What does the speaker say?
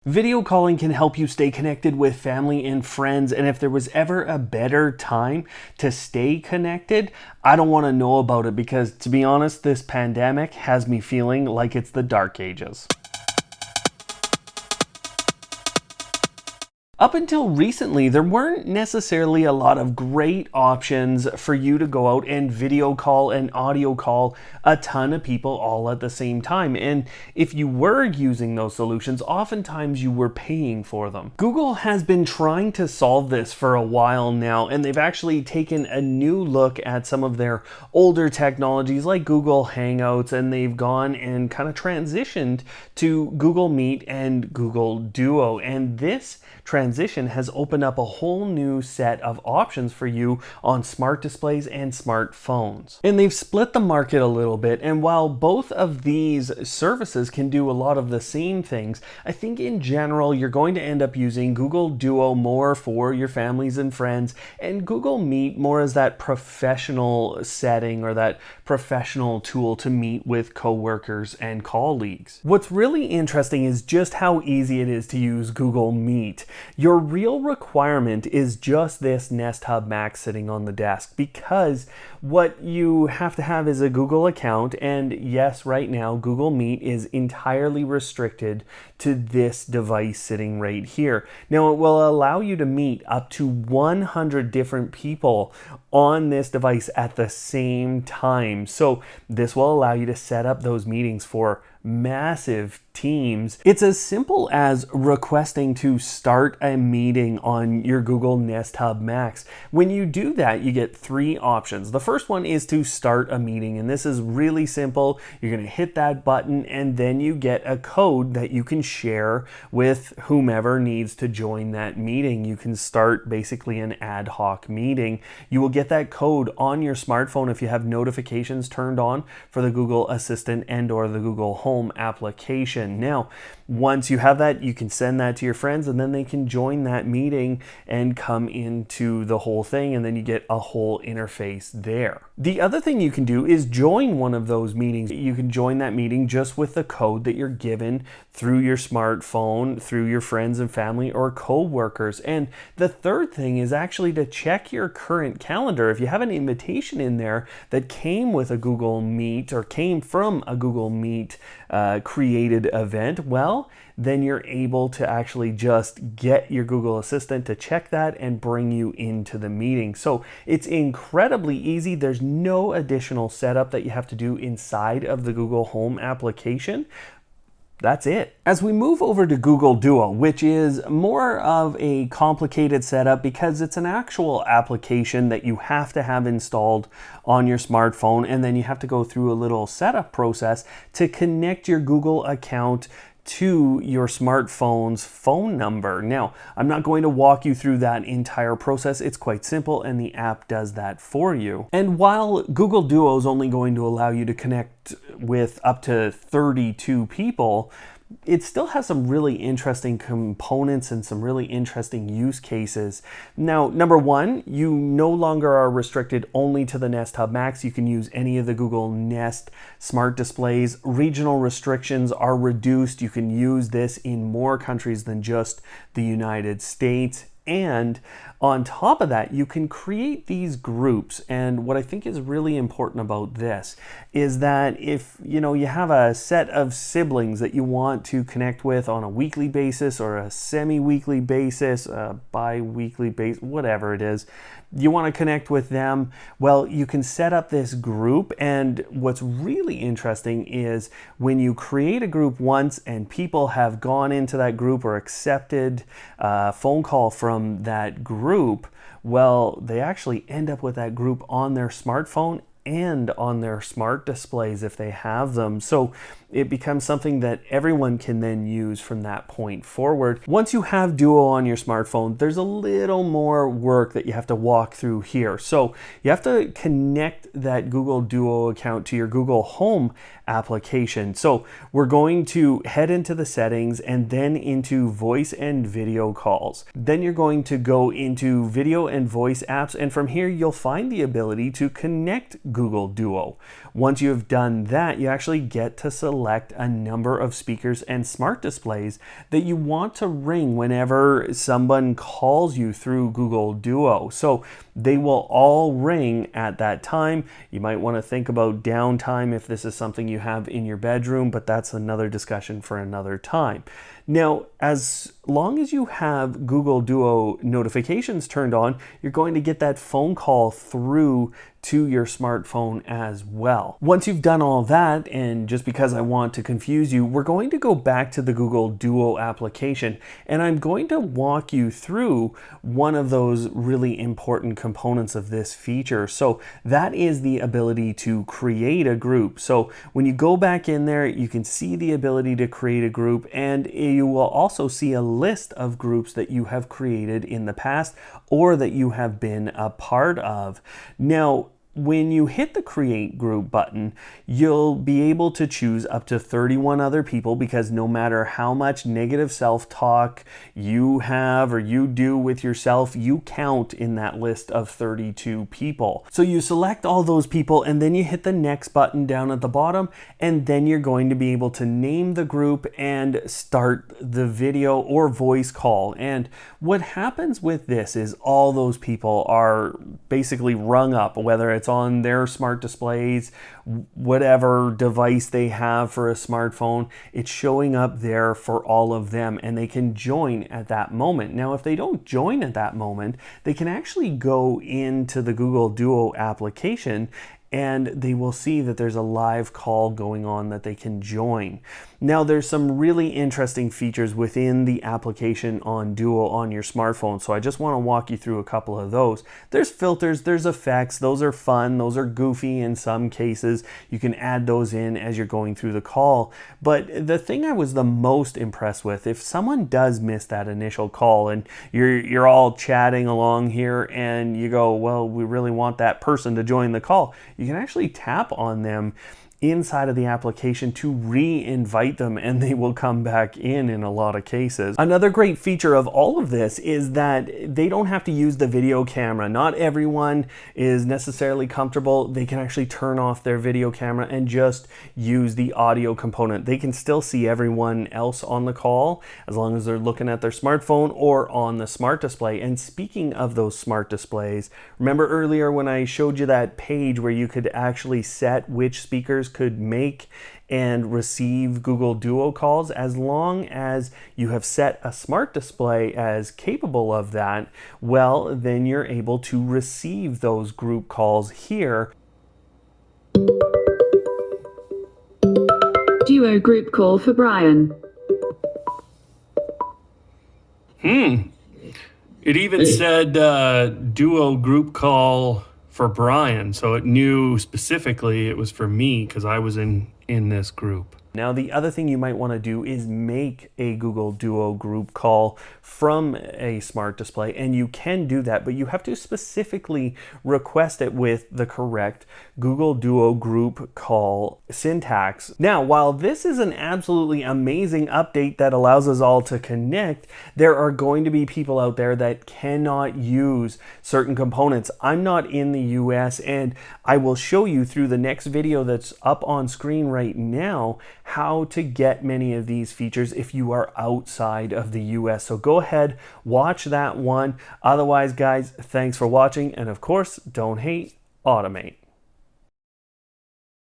Video calling can help you stay connected with family and friends, and if there was ever a better time to stay connected, I don't want to know about it because, to be honest, this pandemic has me feeling like it's the dark ages. Up until recently, there weren't necessarily a lot of great options for you to go out and video call and audio call a ton of people all at the same time. And if you were using those solutions, oftentimes you were paying for them. Google has been trying to solve this for a while now, and they've actually taken a new look at some of their older technologies like Google Hangouts, and they've gone and kind of transitioned to Google Meet and Google Duo. And this transition has opened up a whole new set of options for you on smart displays and smartphones. And they've split the market a little bit, and while both of these services can do a lot of the same things, I think in general you're going to end up using Google Duo more for your families and friends, and Google Meet more as that professional setting or that professional tool to meet with coworkers and colleagues. What's really interesting is just how easy it is to use Google Meet. Your real requirement is just this Nest Hub Max sitting on the desk, because what you have to have is a Google account, and yes, right now Google Meet is entirely restricted to this device sitting right here. Now, it will allow you to meet up to 100 different people on this device at the same time. So this will allow you to set up those meetings for massive teams. It's as simple as requesting to start a meeting on your Google Nest Hub Max. When you do that, you get three options. The first one is to start a meeting, and this is really simple. You're going to hit that button, and then you get a code that you can share with whomever needs to join that meeting. You can start basically an ad hoc meeting. You will get that code on your smartphone if you have notifications turned on for the Google Assistant and or the Google Home application. Now, once you have that, you can send that to your friends, and then they can join that meeting and come into the whole thing, and then you get a whole interface there. The other thing you can do is join one of those meetings. You can join that meeting just with the code that you're given through your smartphone, through your friends and family or co-workers. And the third thing is actually to check your current calendar. If you have an invitation in there that came with a Google Meet or came from a Google Meet created event, well, then you're able to actually just get your Google Assistant to check that and bring you into the meeting. So it's incredibly easy. There's no additional setup that you have to do inside of the Google Home application. That's it. As we move over to Google Duo, which is more of a complicated setup because it's an actual application that you have to have installed on your smartphone, and then you have to go through a little setup process to connect your Google account to your smartphone's phone number. Now, I'm not going to walk you through that entire process. It's quite simple, and the app does that for you. And while Google Duo is only going to allow you to connect with up to 32 people, it still has some really interesting components and some really interesting use cases. Now, number one, you no longer are restricted only to the Nest Hub Max. You can use any of the Google Nest smart displays. Regional restrictions are reduced. You can use this in more countries than just the United States. And on top of that, you can create these groups. And what I think is really important about this is that if you have a set of siblings that you want to connect with on a weekly basis or a semi-weekly basis, a bi-weekly basis, whatever it is, you want to connect with them, well, you can set up this group. And what's really interesting is when you create a group once and people have gone into that group or accepted a phone call from that group, well, they actually end up with that group on their smartphone and on their smart displays if they have them. So it becomes something that everyone can then use from that point forward. Once you have Duo on your smartphone, there's a little more work that you have to walk through here. So you have to connect that Google Duo account to your Google Home application. So we're going to head into the settings and then into voice and video calls. Then you're going to go into video and voice apps, and from here you'll find the ability to connect Google Duo. Once you have done that, you actually get to select select a number of speakers and smart displays that you want to ring whenever someone calls you through Google Duo. So they will all ring at that time. You might want to think about downtime if this is something you have in your bedroom, but that's another discussion for another time. Now, as long as you have Google Duo notifications turned on, you're going to get that phone call through to your smartphone as well. Once you've done all that, and just because I want to confuse you, we're going to go back to the Google Duo application, and I'm going to walk you through one of those really important components of this feature. So that is the ability to create a group. So when you go back in there, you can see the ability to create a group, and you will also see a list of groups that you have created in the past or that you have been a part of. Now, when you hit the create group button, you'll be able to choose up to 31 other people, because no matter how much negative self-talk you have or you do with yourself, you count in that list of 32 people. So you select all those people and then you hit the next button down at the bottom, and then you're going to be able to name the group and start the video or voice call. And what happens with this is all those people are basically rung up, whether it's on their smart displays, whatever device they have for a smartphone, it's showing up there for all of them, and they can join at that moment. Now, if they don't join at that moment, they can actually go into the Google Duo application and they will see that there's a live call going on that they can join. Now, there's some really interesting features within the application on Duo on your smartphone, so I just want to walk you through a couple of those. There's filters, there's effects, those are fun, those are goofy in some cases. You can add those in as you're going through the call. But the thing I was the most impressed with, if someone does miss that initial call and you're all chatting along here and you go, well, we really want that person to join the call, you can actually tap on them inside of the application to re-invite them, and they will come back in a lot of cases. Another great feature of all of this is that they don't have to use the video camera. Not everyone is necessarily comfortable. They can actually turn off their video camera and just use the audio component. They can still see everyone else on the call as long as they're looking at their smartphone or on the smart display. And speaking of those smart displays, remember earlier when I showed you that page where you could actually set which speakers could make and receive Google Duo calls? As long as you have set a smart display as capable of that, well, then you're able to receive those group calls here. Duo group call for Brian. It even said Duo group call for Brian, so it knew specifically it was for me because I was in this group. Now, the other thing you might want to do is make a Google Duo group call from a smart display, and you can do that, but you have to specifically request it with the correct Google Duo group call syntax. Now, while this is an absolutely amazing update that allows us all to connect, there are going to be people out there that cannot use certain components. I'm not in the US, and I will show you through the next video that's up on screen right now how to get many of these features if you are outside of the US. So go ahead, watch that one. Otherwise, guys, thanks for watching. And of course, don't hate, automate.